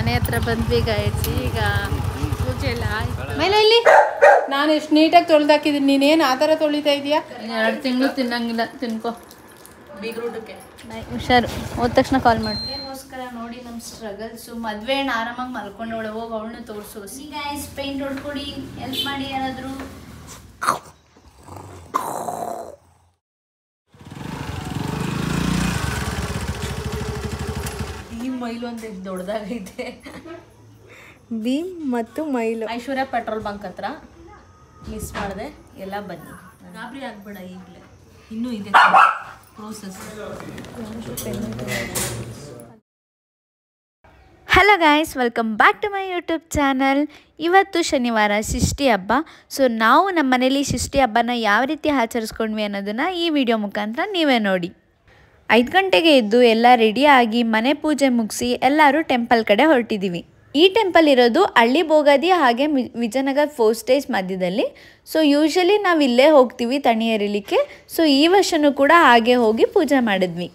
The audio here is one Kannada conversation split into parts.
ಮನೆ ಹತ್ರ ಬಂದ್ವಿ ಗೈಡ್ಸ್. ಈಗ ಪೂಜೆ ಎಲ್ಲ ಆಯ್ತು. ಮೇಲೆ ಇಲ್ಲಿ ನಾನು ಎಷ್ಟು ನೀಟಾಗಿ ತೊಳೆದಾಕಿದ್ದೀನಿ, ನೀನೇನು ಆ ಥರ ತೊಳಿತಾ ಇದೀಯಾ? 2 ತಿಂಗಳು ತಿನ್ನಂಗಿಲ್ಲ, ತಿನ್ಕೋ. ಬೀಗ್ರೂಟಕ್ಕೆ ಹುಷಾರು. ಹೋದ ತಕ್ಷಣ ಕಾಲ್ ಮಾಡಿ. ಅದಕ್ಕೋಸ್ಕರ ನೋಡಿ ನಮ್ಮ ಸ್ಟ್ರಗಲ್ಸು. ಮದುವೆ ಹಣ್ಣು ಆರಾಮಾಗಿ ಮಲ್ಕೊಂಡವಳೆ, ಹೋಗಿ ಅವಳನ್ನ ತೋರಿಸು. ಗೈಸ್ ಪೇಂಟ್ ಹೊಡ್ಕೊಡಿ, ಹೆಲ್ಪ್ ಮಾಡಿ ಯಾರಾದರೂ. ಮೈಲು ಅಂತ ದೊಡ್ಡದಾಗೈತೆ. ಭೀಮ್ ಮತ್ತು ಮೈಲು. ಐಶ್ವರ್ಯ ಪೆಟ್ರೋಲ್ ಬಂಕ್ ಹತ್ರ ಮಿಸ್ ಮಾಡಿದೆ. ಎಲ್ಲ ಬನ್ನಿ, ಗಾಬರಿ ಆಗ್ಬೇಡ, ಈಗಲೇ ಇನ್ನೂ ಇದೆ process. Hello guys, welcome back to my YouTube channel. ಇವತ್ತು ಶನಿವಾರ ಷಷ್ಠಿ ಹಬ್ಬ. ಸೊ ನಾವು ನಮ್ಮ ಮನೇಲಿ ಷಷ್ಠಿ ಹಬ್ಬನ ಯಾವ ರೀತಿ ಆಚರಿಸ್ಕೊಂಡ್ವಿ ಅನ್ನೋದನ್ನು ಈ ವಿಡಿಯೋ ಮುಖಾಂತರ ನೀವೇ ನೋಡಿ. 5 ಗಂಟೆಗೆ ಎದ್ದು ಎಲ್ಲ ರೆಡಿಯಾಗಿ ಮನೆ ಪೂಜೆ ಮುಗಿಸಿ ಎಲ್ಲರೂ ಟೆಂಪಲ್ ಕಡೆ ಹೊರಟಿದ್ದೀವಿ. ಈ ಟೆಂಪಲ್ ಇರೋದು ಹಳ್ಳಿ ಬೋಗಾದಿ ಹಾಗೆ ವಿಜಯನಗರ 4 ಸ್ಟೇಜ್ ಮಧ್ಯದಲ್ಲಿ. ಸೊ ಯೂಶಲಿ ನಾವು ಇಲ್ಲೇ ಹೋಗ್ತೀವಿ ತಣ್ಣಿ ಎರಿಲಿಕ್ಕೆ. ಸೊ ಈ ವರ್ಷವೂ ಕೂಡ ಹಾಗೆ ಹೋಗಿ ಪೂಜೆ ಮಾಡಿದ್ವಿ.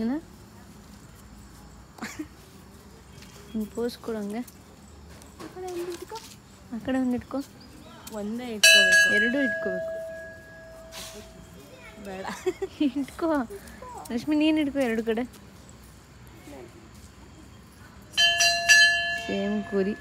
ಏನು ಪೋಸ್ ಕೊಡಂಗೆ ಆ ಕಡೆ ಒಂದು ಇಟ್ಕೊ. ಒಂದೇ ಇಟ್ಕೋಬೇಕು, 2 ಇಟ್ಕೋಬೇಕು. ಬೇಡ ಇಟ್ಕೋ ರಶ್ಮಿ, ನೀನು ಇಟ್ಕೋ 2 ಕಡೆ. ಸೇಮ್ ಕುರಿ.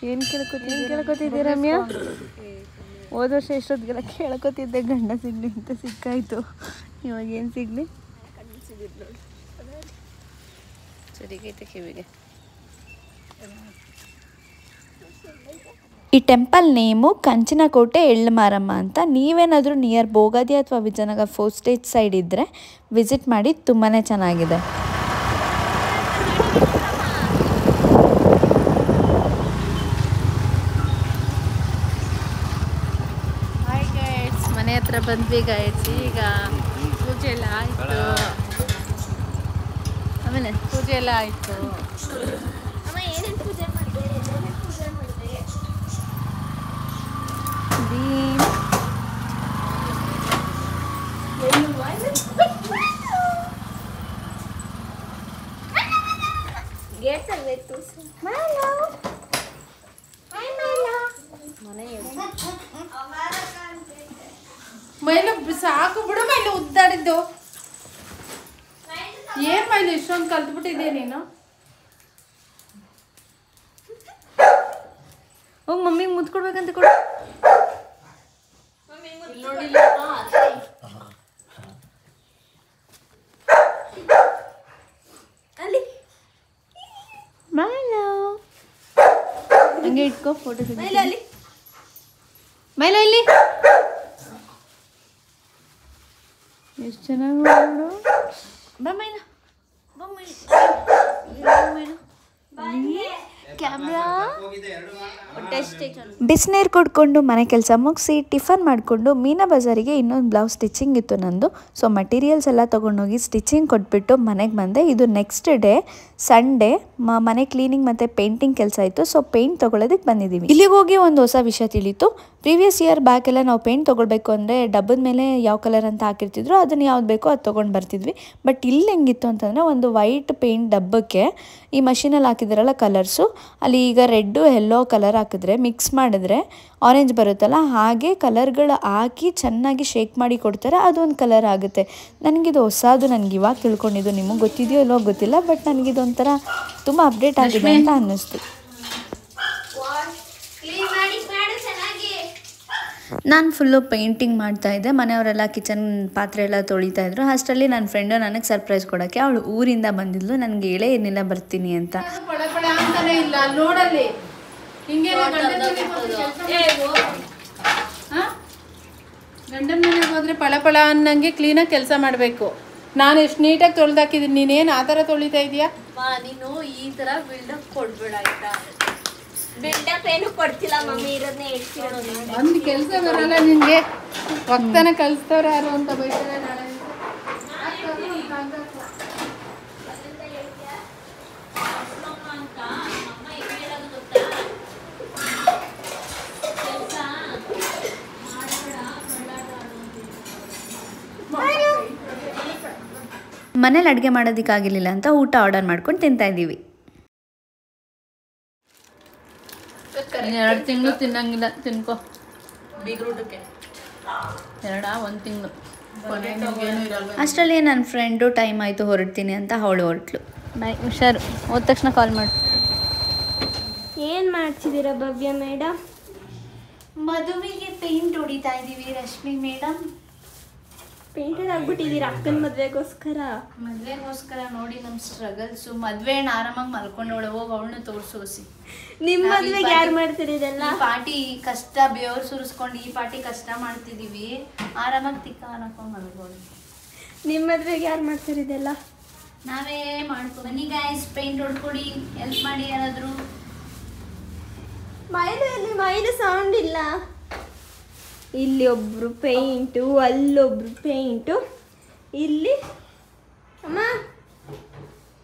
ಏನು ಕೇಳ್ಕೊತಿದ್ದೆ ರಮ್ಯಾ? ಹೋದ ವರ್ಷ ಎಷ್ಟೊತ್ತಿಗೆಲ್ಲ ಕೇಳ್ಕೊತಿದ್ದೆ ಗಂಡ ಸಿಗ್ಲಿ ಅಂತ, ಸಿಕ್ಕಾಯ್ತು. ಇವಾಗ ಏನು ಸಿಗ್ಲಿ? ಸರಿಗೈತೆ ಕಿವಿಗೆ. ಈ ಟೆಂಪಲ್ ನೇಮು ಕಂಚಿನಕೋಟೆ ಎಳ್ಳು ಮಾರಮ್ಮ ಅಂತ. ನೀವೇನಾದರೂ ನಿಯರ್ ಬೋಗಾದಿ ಅಥವಾ ವಿಜಯನಗರ 4 ಸ್ಟೇಜ್ ಸೈಡ್ ಇದ್ದರೆ ವಿಸಿಟ್ ಮಾಡಿ, ತುಂಬಾ ಚೆನ್ನಾಗಿದೆ. ಮನೆ ಹತ್ರ ಬಂದ್ವಿ ಗೈಡ್ಸ್. ಈಗ ಪೂಜೆ ಎಲ್ಲ ಆಯಿತು. ಆಮೇಲೆ ಪೂಜೆ ಎಲ್ಲ ಆಯಿತು. ಮೈಲು ಸಾಕು ಬಿಡು, ಮೈಲು ಉದ್ದಾಡಿದ್ದು ಏನ್ ಮೈಲು ಇಷ್ಟೊಂದು ಕಲ್ತ್ಬಿಟ್ಟಿದ್ಯಾ ನೀನು? ಹೋಗಿ ಮಮ್ಮಿಗೆ ಮುದ್ದು ಕೊಡ್ಬೇಕಂತ ಕೊಡು. ಹಂಗೆ ಇಟ್ಕೋ, ಫೋಟೋ ತೆಗಿ. ಮೈಲ ಇಲ್ಲಿ ಎಷ್ಟು ಚೆನ್ನಾಗಿ ನೋಡು. ಬಾ ಮೈಲ, ಬಾ ಮೈಲ, ಕ್ಯಾಮ್ರಾ ಬಿಸಿನೀರು ಕುಡ್ಕೊಂಡು ಮನೆ ಕೆಲಸ ಮುಗಿಸಿ ಟಿಫನ್ ಮಾಡಿಕೊಂಡು ಮೀನಾ ಬಜಾರಿಗೆ ಇನ್ನೊಂದು ಬ್ಲೌಸ್ ಸ್ಟಿಚಿಂಗ್ ಇತ್ತು ನಂದು. ಸೊ ಮಟೀರಿಯಲ್ಸ್ ಎಲ್ಲ ತೊಗೊಂಡೋಗಿ ಸ್ಟಿಚಿಂಗ್ ಕೊಟ್ಬಿಟ್ಟು ಮನೆಗೆ ಬಂದೆ. ಇದು ನೆಕ್ಸ್ಟ್ ಡೇ ಸಂಡೇ, ಮನೆ ಕ್ಲೀನಿಂಗ್ ಮತ್ತು ಪೇಂಟಿಂಗ್ ಕೆಲಸ ಇತ್ತು. ಸೊ ಪೇಂಟ್ ತೊಗೊಳೋದಕ್ಕೆ ಬಂದಿದ್ದೀವಿ. ಇಲ್ಲಿಗೆ ಹೋಗಿ ಒಂದು ಹೊಸ ವಿಷಯ ತಿಳಿತು. ಪ್ರೀವಿಯಸ್ ಇಯರ್ ಬ್ಯಾಕ್ ಎಲ್ಲ ನಾವು ಪೇಂಟ್ ತೊಗೊಳ್ಬೇಕು ಅಂದರೆ ಡಬ್ಬದ ಮೇಲೆ ಯಾವ ಕಲರ್ ಅಂತ ಹಾಕಿರ್ತಿದ್ರು, ಅದನ್ನು ಯಾವ್ದು ಬೇಕೋ ಅದು ತೊಗೊಂಡು ಬರ್ತಿದ್ವಿ. ಬಟ್ ಇಲ್ಲಿ ಹೆಂಗಿತ್ತು ಅಂತಂದರೆ ಒಂದು ವೈಟ್ ಪೇಂಟ್ ಡಬ್ಬಕ್ಕೆ ಈ ಮಷೀನಲ್ಲಿ ಹಾಕಿದ್ರಲ್ಲ ಕಲರ್ಸು, ಅಲ್ಲಿ ಈಗ ರೆಡ್ಡು ಯೆಲ್ಲೋ ಕಲರ್ ಹಾಕಿದ್ರೆ ಮಿಕ್ಸ್ ಮಾಡಿದ್ರೆ ಆರೆಂಜ್ ಬರುತ್ತಲ್ಲ, ಹಾಗೆ ಕಲರ್ಗಳು ಹಾಕಿ ಚೆನ್ನಾಗಿ ಶೇಕ್ ಮಾಡಿ ಕೊಡ್ತಾರೆ, ಅದೊಂದು ಕಲರ್ ಆಗುತ್ತೆ. ನನಗಿದು ಹೊಸದು, ನನಗೆ ಇವಾಗ ತಿಳ್ಕೊಂಡಿದ್ದು, ನಿಮಗೆ ಗೊತ್ತಿದೆಯೋ ಇಲ್ವೋ ಗೊತ್ತಿಲ್ಲ, ಬಟ್ ನನಗಿದೊಂಥರ ತುಂಬ ಅಪ್ಡೇಟ್ ಆಗಿದೆ ಅಂತ ಅನ್ನಿಸ್ತು. ನಾನು ಫುಲ್ಲು ಪೇಂಟಿಂಗ್ ಮಾಡ್ತಾಯಿದ್ದೆ. ಮನೆಯವರೆಲ್ಲ ಕಿಚನ್ ಪಾತ್ರೆ ಎಲ್ಲ ತೊಳಿತಾಯಿದ್ರು. ಅಷ್ಟರಲ್ಲಿ ನನ್ನ ಫ್ರೆಂಡು ನನಗೆ ಸರ್ಪ್ರೈಸ್ ಕೊಡೋಕ್ಕೆ ಅವಳು ಊರಿಂದ ಬಂದಿದ್ಲು. ನನಗೆ ಹೇಳೇ ಏನಿಲ್ಲ ಬರ್ತೀನಿ ಅಂತ. ಗಂಡನ ಮನೆಗೆ ಹೋದರೆ ಪಳ ಅನ್ನಂಗೆ ಕ್ಲೀನಾಗಿ ಕೆಲಸ ಮಾಡಬೇಕು. ನಾನು ಎಷ್ಟು ನೀಟಾಗಿ ತೊಳೆದಾಕಿದ್ದೀನಿ, ನೀನೇನು ಆ ಥರ ತೊಳಿತಾ ಇದೆಯಾ? ನೀನು ಈ ಥರ ಬಿಲ್ಡಪ್ ಕೊಡ್ಬೇಡ ಆಯ್ತಾ? ಬಿಲ್ಡಪ್ ಏನು ಕೊಡ್ತಿಲ್ಲ ಮಮ್ಮಿ, ಇರೋದನ್ನೇ ಹೇಳ್ತಿರೋದು. ಒಂದು ಕೆಲಸ ಬರಲ್ಲ ನಿನಗೆ, ಒಕ್ತನ ಕಲಿಸ್ತವ್ರು ಯಾರು ಅಂತ ಬೈತಾರೆ ನಾಳೆ. ಮನೇಲಿ ಅಡುಗೆ ಮಾಡೋದಕ್ಕಾಗಿರಲಿಲ್ಲ ಅಂತ ಊಟ ಆರ್ಡರ್ ಮಾಡ್ಕೊಂಡು ತಿಂತಾಯಿದ್ದೀವಿ. 2 ತಿಂಗಳು ತಿನ್ನಂಗಿಲ್ಲ, ತಿನ್ಕೋ. ಬೀಗ್ರೂಟಕ್ಕೆ 1 ತಿಂಗಳು ಅಷ್ಟರಲ್ಲಿ ನನ್ನ ಫ್ರೆಂಡು ಟೈಮ್ ಆಯಿತು ಹೊರಡ್ತೀನಿ ಅಂತ ಅವಳು ಹೊರಟ್ಲು. ಬಾಯ್, ಹುಷಾರು. ಹೋದ ತಕ್ಷಣ ಕಾಲ್ ಮಾಡಿ. ಏನು ಮಾಡ್ತಿದ್ದೀರಾ ಭವ್ಯ ಮೇಡಮ್? ಮದುವೆಗೆ ಪೇಂಟ್ ಹೊಡಿತಾ ಇದ್ದೀವಿ ರಶ್ಮಿ ಮೇಡಮ್. ಪೇಂಟರ್ ಆಗ್ಬಿಟ್ಟಿದ್ದೀರಾ ಅಕ್ಕನ ಮದುವೆಗೋಸ್ಕರ? ಮದುವೆಗೋಸ್ಕರ ನೋಡಿ ನಮ್ಮ ಸ್ಟ್ರಗಲ್ಸು. ಮದುವೆನ ಆರಾಮಾಗಿ ಮಲ್ಕೊಂಡವಳು, ಹೋಗಿ ಅವಳನ್ನ ತೋರಿಸೋಸಿ. ನಿಮ್ಮ ಮದುವೆಗೆ ಯಾರು ಮಾಡ್ತಾರೆ ಇದೆಲ್ಲ? ಪಾರ್ಟಿ ಕಷ್ಟ, ಬೆವರು ಸುರಿಸ್ಕೊಂಡು ಈ ಪಾರ್ಟಿ ಕಷ್ಟ ಮಾಡ್ತಿದ್ದೀವಿ. ಆರಾಮಾಗಿ ತಿಕ್ಕ ಹಾಕೊಂಡು ಮಲ್ಕೊಂಡು. ನಿಮ್ಮ ಮದುವೆಗೆ ಯಾರು ಮಾಡ್ತಾರೆ ಇದೆಲ್ಲ? ನಾವೇ ಮಾಡ್ಕೊ. ಬನ್ನಿ ಗೈಸ್, ಪೇಂಟ್ ಹೊಡ್ಕೊಡಿ, ಹೆಲ್ಪ್ ಮಾಡಿ ಯಾರಾದರೂ. ಮೈಲು ಸೌಂಡ್ ಇಲ್ಲ. ಇಲ್ಲಿ ಒಬ್ರು ಪೇಂಟು, ಅಲ್ಲೊಬ್ರು ಪೇಂಟು, ಇಲ್ಲಿ ಅಮ್ಮ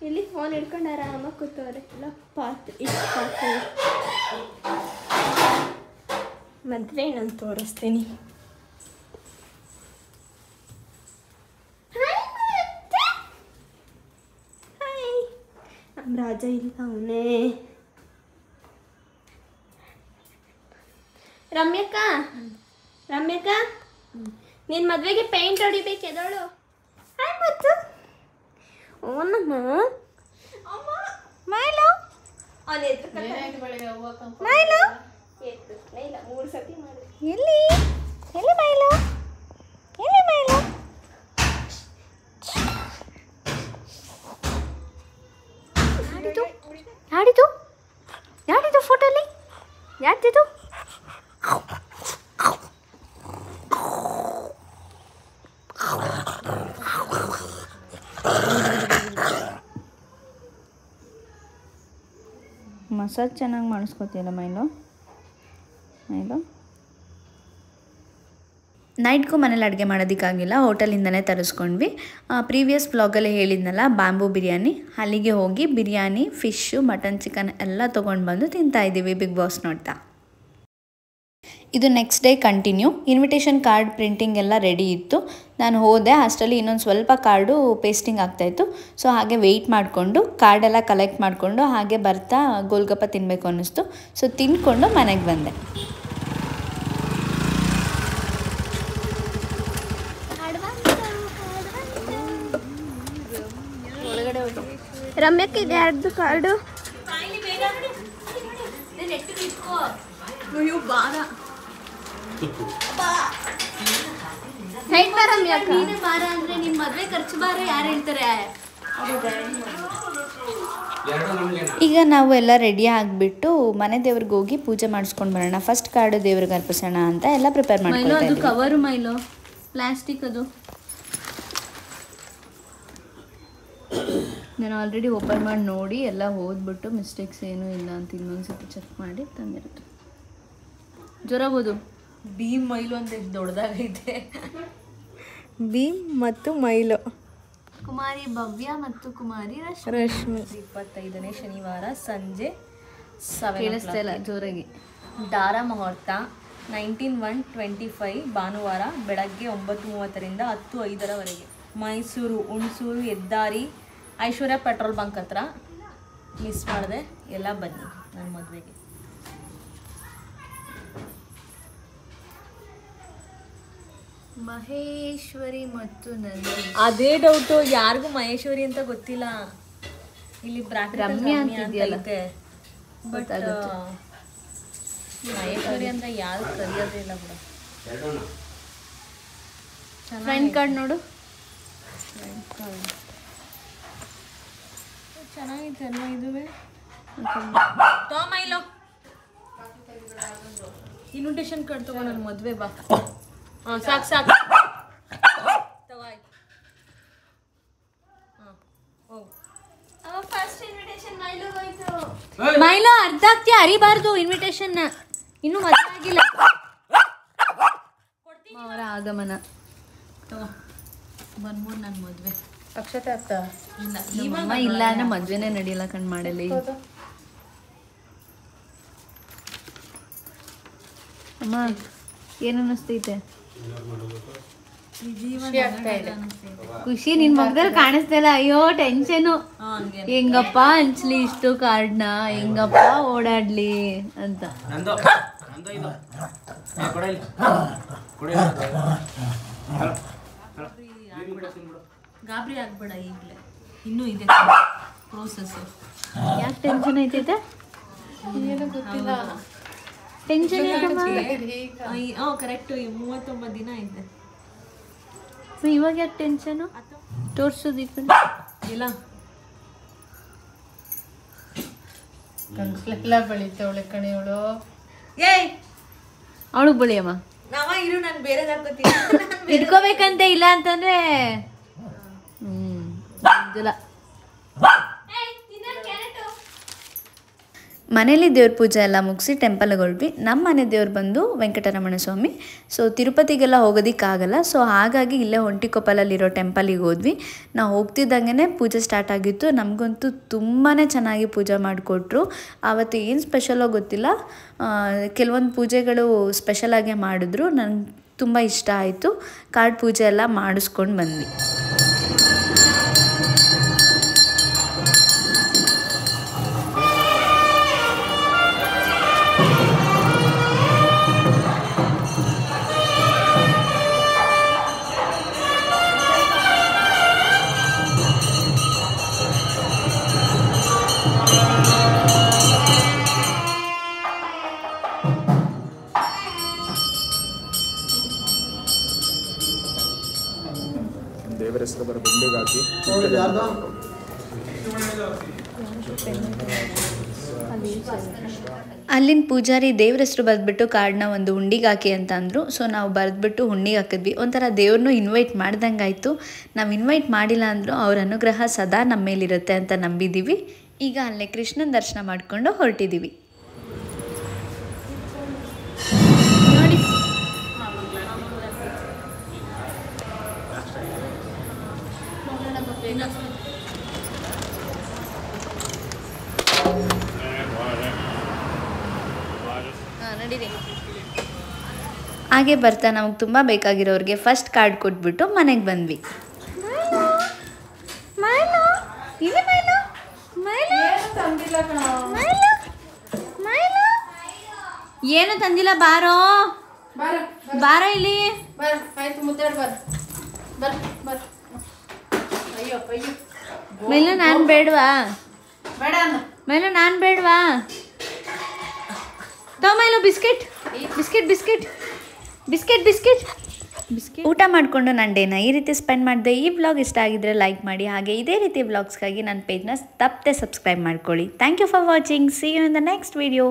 ಇಲ್ಲಿ ಫೋನ್ ಹಿಡ್ಕೊಂಡು ಆರಾಮಾಗಿ ಕೂತವ್ರೆ. ಎಲ್ಲ ಪಾತ್ರೆ, ಇಷ್ಟು ಪಾತ್ರೆ. ಮದುವೆ ನಾನು ತೋರಿಸ್ತೀನಿ. ನಮ್ಮ ರಾಜ ಇಲ್ಲ, ಅವನೇ. ರಮ್ಯಕ್ಕ, ನಿನ್ನ ಮದುವೆಗೆ ಪೇಂಟ್ ಹೊಡಿಬೇಕು, ಎದೋಳು. ಹಾಯ್ ಮತ್ತು ಓನಮ್ಮ ಮೈಲು ಮೈಲು 3 ಸತಿ ಮಾಡಿ. ಎಲ್ಲಿ ಮೈಲು? ಯಾರಿದು ಫೋಟೋಲಿ? ಯಾರ್ದಿದು? ಮಸಾಜ್ ಚೆನ್ನಾಗಿ ಮಾಡಿಸ್ಕೊತೀಯಲ್ಲ ಮೈಲು. ನೈಟ್ಗೂ ಮನೇಲಿ ಅಡುಗೆ ಮಾಡೋದಕ್ಕಾಗಿಲ್ಲ, ಹೋಟೆಲಿಂದನೇ ತರಿಸ್ಕೊಂಡ್ವಿ. ಪ್ರೀವಿಯಸ್ ವ್ಲಾಗಲ್ಲಿ ಹೇಳಿದ್ನಲ್ಲ ಬ್ಯಾಂಬೂ ಬಿರಿಯಾನಿ, ಅಲ್ಲಿಗೆ ಹೋಗಿ ಬಿರಿಯಾನಿ, ಫಿಶ್ಶು, ಮಟನ್, ಚಿಕನ್ ಎಲ್ಲ ತೊಗೊಂಡು ಬಂದು ತಿಂತಾಯಿದ್ದೀವಿ ಬಿಗ್ ಬಾಸ್ ನೋಡ್ತಾ. ಇದು next day continue. Invitation card printing ಎಲ್ಲ ರೆಡಿ ಇತ್ತು. ನಾನು ಹೋದೆ, ಅಷ್ಟರಲ್ಲಿ ಇನ್ನೊಂದು ಸ್ವಲ್ಪ ಕಾರ್ಡು ಪೇಸ್ಟಿಂಗ್ ಆಗ್ತಾಯಿತ್ತು. ಸೊ ಹಾಗೆ ವೆಯ್ಟ್ ಮಾಡಿಕೊಂಡು ಕಾರ್ಡೆಲ್ಲ ಕಲೆಕ್ಟ್ ಮಾಡಿಕೊಂಡು ಹಾಗೆ ಬರ್ತಾ ಗೋಲ್ಗಪ್ಪ ತಿನ್ನಬೇಕು ಅನ್ನಿಸ್ತು. ಸೊ ತಿಂದ್ಕೊಂಡು ಮನೆಗೆ ಬಂದೆ. ರಮ್ಯಕ್ಕೆ ಇದೆ ಯಾರ್ದು ಕಾರ್ಡು? ಬಾರ ಅಂದ್ರೆ ನಿಮ್ಮ ಮದುವೆ ಖರ್ಚು ಬಾರ ಯಾರು ಹೇಳ್ತಾರೆ? ಈಗ ನಾವು ಎಲ್ಲ ರೆಡಿ ಆಗಿಬಿಟ್ಟು ಮನೆ ದೇವ್ರಿಗೆ ಹೋಗಿ ಪೂಜೆ ಮಾಡಿಸ್ಕೊಂಡು ಬರೋಣ. ಫಸ್ಟ್ ಕಾರ್ಡು ದೇವ್ರಿಗೆ ಅರ್ಪಿಸೋಣ ಅಂತ ಎಲ್ಲ ಪ್ರಿಪೇರ್ ಮಾಡ್ಕೊಂಡು. ಅದು ಕವರು ಮೈಲು, ಪ್ಲಾಸ್ಟಿಕ್ ಅದು ನಾನು ಆಲ್ರೆಡಿ ಓಪನ್ ಮಾಡಿ ನೋಡಿ ಎಲ್ಲ ಓದ್ಬಿಟ್ಟು ಮಿಸ್ಟೇಕ್ಸ್ ಏನೂ ಇಲ್ಲ ಅಂತ ಇನ್ನೊಂದು ಸತಿ ಚೆಕ್ ಮಾಡಿ ತಂದಿರುತ್ತೆ. ಜ್ವರ ಓದು. ಭೀಮ್ ಮೈಲು ಅಂತ ದೊಡ್ಡದಾಗೈತೆ. ಭೀಮ್ ಮತ್ತು ಮೈಲು. ಕುಮಾರಿ ಭವ್ಯ ಮತ್ತು ಕುಮಾರಿ ರಶ್ಮಿ. 25ನೇ ಶನಿವಾರ ಸಂಜೆ ಕೇಳಿಸ್ತಾ ಇಲ್ಲ ಜೋರಾಗಿ. ದಾರಾ ಮುಹೂರ್ತ 19/1/25 ಭಾನುವಾರ ಬೆಳಗ್ಗೆ 9:30ರಿಂದ 10:05 ಮೈಸೂರು ಹುಣಸೂರು ಹೆದ್ದಾರಿ ಐಶ್ವರ್ಯ ಪೆಟ್ರೋಲ್ ಬಂಕ್ ಹತ್ರ. ಮಿಸ್ ಮಾಡಿದೆ, ಎಲ್ಲ ಬನ್ನಿ ನನ್ನ ಮದುವೆಗೆ. ಮಹೇಶ್ವರಿ ಮತ್ತು ನಂದಿನಿ. ಅದೇ ಡೌಟು, ಯಾರಿಗೂ ಮಹೇಶ್ವರಿ ಅಂತ ಗೊತ್ತಿಲ್ಲ. ಇಲ್ಲಿ ರಮ್ಯಾ ಅಂತಿದೆಯಲ್ಲ, ಬಟ್ ಮಹೇಶ್ವರಿ ಅಂತ ಯಾರು ಕರೆಯೋದೇ ಇಲ್ಲ ಬಿಡ. ಫ್ರೆಂಡ್ ಕಾರ್ಡ್ ನೋಡು. ಚೆನ್ನಾಗೈತೆ ಅಲ್ವಾ ಇದುವೇ? ಮೈಲೋ ಇನ್ವಿಟೇಷನ್ ಕಾರ್ಡ್ ತಗೋ, ನನ್ನ ಮದುವೆ ಬಾ. ಹಾಂ ಸಾಕು ಸಾಕು ತಗೋ ಆಯ್ತು. ಹಾಂ ಹೋಗು. ಮೈಲೋ ಅರ್ಧ ಆಗ್ತೀಯ, ಅರಿಬಾರ್ದು ಇನ್ವಿಟೇಷನ್. ಇನ್ನೂ ಮದುವೆ ಆಗಿಲ್ಲ. ಅವರ ಆಗಮನ. ತಗೋ ಬಂದ್ಬಿಡು ನನ್ನ ಮದುವೆ. ಅಕ್ಷತೆ ಅರ್ಥ ಇಲ್ಲ ಅಮ್ಮ ಇಲ್ಲ ಅಂದ್ರೆ ಮದ್ವೆನೇ ನಡೆಯಲ್ಲ ಕಣ್ ಮಾಡಲಿ. ಅಮ್ಮ ಏನು ಅನ್ನಿಸ್ತೈತೆ? ಖುಷಿ ನಿನ್ ಮಗದಲ್ಲಿ ಕಾಣಿಸ್ತಾ ಇಲ್ಲ. ಅಯ್ಯೋ ಟೆನ್ಷನು. ಹೆಂಗಪ್ಪ ಹಂಚ್ಲಿ ಇಷ್ಟು ಕಾರ್ಡ್ನ, ಹೆಂಗಪ್ಪ ಓಡಾಡ್ಲಿ ಅಂತ. ಗಾಬರಿ ಆಗ್ಬೇಡ, ಈಗಲೇ ಇನ್ನೂ ಇದೆ ಪ್ರೋಸೆಸ್ಸು. ಯಾಕೆ ಟೆನ್ಷನ್ ಐತೈತೆ? ಏನೋ ಗೊತ್ತಿಲ್ಲ. ಟೆನ್ಷನ್ ಕರೆಕ್ಟ್ 39 ದಿನ ಐತೆ. ಇವಾಗ ಯಾಕೆ ಟೆನ್ಷನು? ತೋರ್ಸೋದಿಕ್ಕೆ ಇಲ್ಲ ಕನ್ಸ್ಲೆಲ್ಲ ಬೆಳಿತವಳೆ ಕಣಿಯವಳು. ಏಯ್ ಅವಳು ಬಳಿಯಮ್ಮ ನಾವ ಇರು, ನಾನು ಬೇರೆ ಹಾಕೋತೀನಿ. ಇಟ್ಕೋಬೇಕಂತೆ, ಇಲ್ಲ ಅಂತಂದ್ರೆ ಇಲ್ಲ. ಮನೇಲಿ ದೇವ್ರ ಪೂಜೆ ಎಲ್ಲ ಮುಗಿಸಿ ಟೆಂಪಲ್ಗೆ ಹೊರಟ್ವಿ. ನಮ್ಮ ಮನೆ ದೇವ್ರು ಬಂದು ವೆಂಕಟರಮಣ ಸ್ವಾಮಿ. ಸೊ ತಿರುಪತಿಗೆಲ್ಲ ಹೋಗೋದಕ್ಕಾಗಲ್ಲ, ಸೊ ಹಾಗಾಗಿ ಇಲ್ಲೇ ಹೊಂಟಿಕೊಪ್ಪಲಲ್ಲಿರೋ ಟೆಂಪಲಿಗೆ ಹೋದ್ವಿ. ನಾವು ಹೋಗ್ತಿದ್ದಂಗೆ ಪೂಜೆ ಸ್ಟಾರ್ಟ್ ಆಗಿತ್ತು. ನಮಗಂತೂ ತುಂಬಾ ಚೆನ್ನಾಗಿ ಪೂಜೆ ಮಾಡಿಕೊಟ್ರು. ಆವತ್ತು ಏನು ಸ್ಪೆಷಲೋ ಗೊತ್ತಿಲ್ಲ, ಕೆಲವೊಂದು ಪೂಜೆಗಳು ಸ್ಪೆಷಲಾಗೇ ಮಾಡಿದ್ರು. ನನಗೆ ತುಂಬ ಇಷ್ಟ ಆಯಿತು. ಕಾರ್ಡ್ ಪೂಜೆ ಎಲ್ಲ ಮಾಡಿಸ್ಕೊಂಡು ಬಂದ್ವಿ. ದೇವರ ಹೆಸರು ಬರೋ ಗುಂಡಿಗೆ ಹಾಕಿ ಅಲ್ಲಿನ ಪೂಜಾರಿ ದೇವ್ರ ಹೆಸರು ಬರೆದ್ಬಿಟ್ಟು ಕಾರ್ಡ್ನ ಒಂದು ಹುಂಡಿಗೆ ಹಾಕಿ ಅಂತ ಅಂದರು. ಸೊ ನಾವು ಬರೆದ್ಬಿಟ್ಟು ಹುಂಡಿಗೆ ಹಾಕಿದ್ವಿ. ಒಂಥರ ದೇವ್ರನ್ನೂ ಇನ್ವೈಟ್ ಮಾಡ್ದಂಗೆ ಆಯಿತು. ನಾವು ಇನ್ವೈಟ್ ಮಾಡಿಲ್ಲ ಅಂದರೂ ಅವ್ರ ಅನುಗ್ರಹ ಸದಾ ನಮ್ಮ ಮೇಲಿರುತ್ತೆ ಅಂತ ನಂಬಿದ್ದೀವಿ. ಈಗ ಅಲ್ಲೇ ಕೃಷ್ಣನ ದರ್ಶನ ಮಾಡಿಕೊಂಡು ಹೊರಟಿದ್ದೀವಿ. ನೋಡಿ ನಡೀರಿ. ಹಾಗೆ ಬರ್ತಾ ನಮಗೆ ತುಂಬ ಬೇಕಾಗಿರೋರಿಗೆ ಫಸ್ಟ್ ಕಾರ್ಡ್ ಕೊಟ್ಬಿಟ್ಟು ಮನೆಗೆ ಬಂದ್ವಿ. ಏನು ತಂದಿಲ್ಲ, ಬಾರೋ ಬಾರೋ ಇಲ್ಲಿ. ಆಯ್ತು ಮುದ್ದಾಡ್ ಬರ್ ಬರ್ ಬರ್. ಅಯ್ಯೋ ಅಯ್ಯೋ ಮೇಲೂ ನಾನು ಬೇಡವಾ? ಬೇಡ ಅನ್ನ. ಮೇಲೂ ನಾನು ಬೇಡವಾ? ತಗೊಂಬೈಲು biscuit biscuit biscuit biscuit biscuit biscuit. ಊಟ ಮಾಡಿಕೊಂಡು ನನ್ನ ಡೇನ ಈ ರೀತಿ ಸ್ಪೆಂಡ್ ಮಾಡಿದೆ. ಈ ವ್ಲಾಗ್ ಇಷ್ಟ ಆಗಿದ್ರೆ ಲೈಕ್ ಮಾಡಿ. ಹಾಗೆ ಇದೇ ರೀತಿ ವ್ಲಾಗ್ಸ್ಗಾಗಿ ನನ್ನ ಪೇಜ್ನ ತಪ್ಪದೆ ಸಬ್ಸ್ಕ್ರೈಬ್ ಮಾಡ್ಕೊಳ್ಳಿ. Thank you for watching. See you in the next video.